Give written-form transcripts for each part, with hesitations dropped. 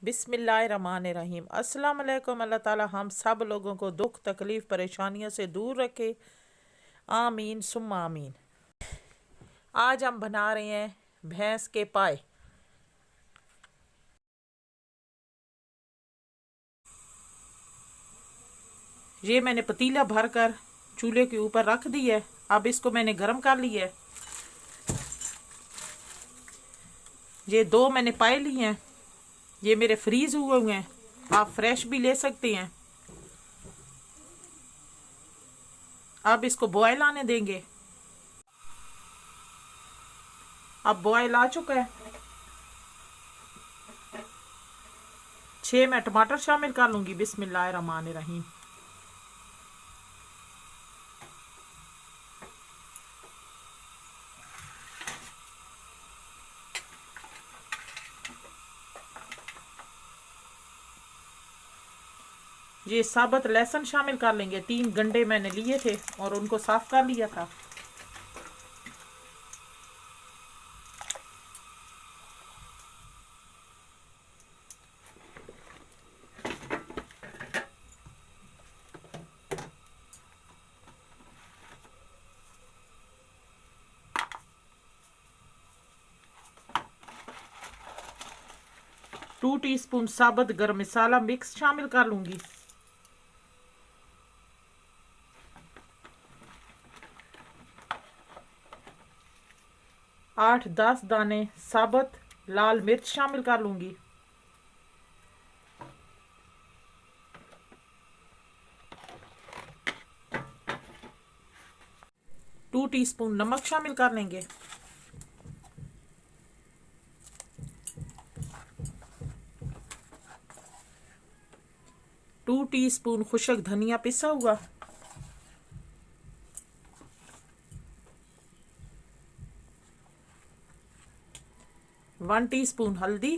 बिस्मिल्लाहिर्रहमानिर्रहीम। अस्सलाम वालेकुम। अल्लाह ताला हम सब लोगों को दुख तकलीफ परेशानियों से दूर रखे, आमीन सुम्मा आमीन। आज हम बना रहे हैं भैंस के पाए। ये मैंने पतीला भर कर चूल्हे के ऊपर रख दी है। अब इसको मैंने गर्म कर लिया है। ये 2 मैंने पाए लिए हैं। ये मेरे फ्रीज हुए हैं, आप फ्रेश भी ले सकते हैं। अब इसको बॉयल आने देंगे। अब बॉयल आ चुका है। 6 मैं टमाटर शामिल कर लूंगी। बिस्मिल्लाहिर्रहमानिर्रहीम। ये साबुत लहसुन शामिल कर लेंगे। 3 गंडे मैंने लिए थे और उनको साफ कर लिया था। टू टीस्पून साबुत गरम मसाला मिक्स शामिल कर लूंगी। 8-10 दाने साबुत लाल मिर्च शामिल कर लूंगी। 2 टीस्पून नमक शामिल कर लेंगे। 2 टीस्पून खुशक धनिया पिसा हुआ। 1 टीस्पून हल्दी।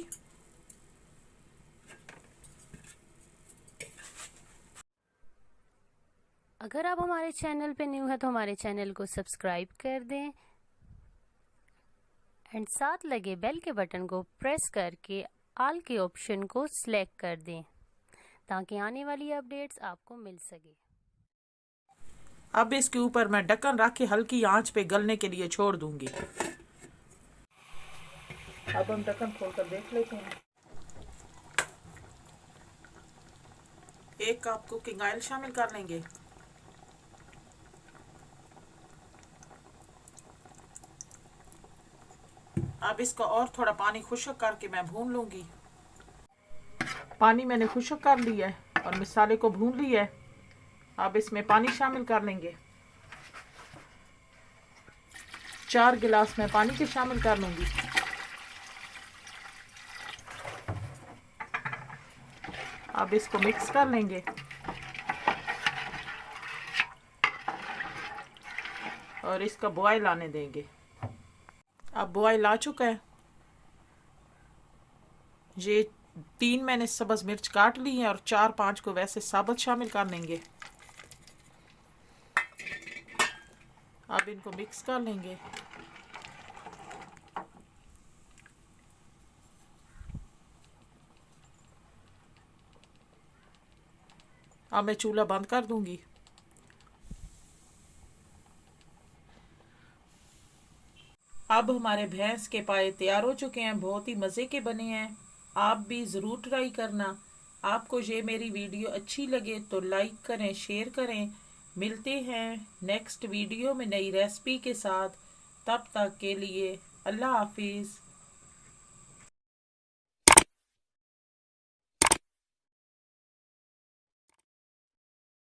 अगर आप हमारे चैनल पे न्यू है तो हमारे चैनल को सब्सक्राइब कर दें एंड साथ लगे बेल के बटन को प्रेस करके ऑल के ऑप्शन को सिलेक्ट कर दें ताकि आने वाली अपडेट्स आपको मिल सके। अब इसके ऊपर मैं ढक्कन रख के हल्की आंच पे गलने के लिए छोड़ दूंगी। अब हम ढक्कन खोलकर देख लेते हैं। 1 कप कुकिंग ऑयल शामिल कर लेंगे। अब इसका और थोड़ा पानी खुश्क करके मैं भून लूंगी। पानी मैंने खुश्क कर लिया है और मसाले को भून लिया है। अब इसमें पानी शामिल कर लेंगे। 4 गिलास मैं पानी के शामिल कर लूंगी। अब इसको मिक्स कर लेंगे और इसका बॉयल आने देंगे। अब बॉयल आ चुका है। ये 3 मैंने सब्ज मिर्च काट ली है और 4-5 को वैसे साबुत शामिल कर लेंगे। अब इनको मिक्स कर लेंगे। अब मैं चूल्हा बंद कर दूंगी। अब हमारे भैंस के पाए तैयार हो चुके हैं। बहुत ही मज़े के बने हैं। आप भी ज़रूर ट्राई करना। आपको ये मेरी वीडियो अच्छी लगे तो लाइक करें, शेयर करें। मिलते हैं नेक्स्ट वीडियो में नई रेसिपी के साथ। तब तक के लिए अल्लाह हाफिज़।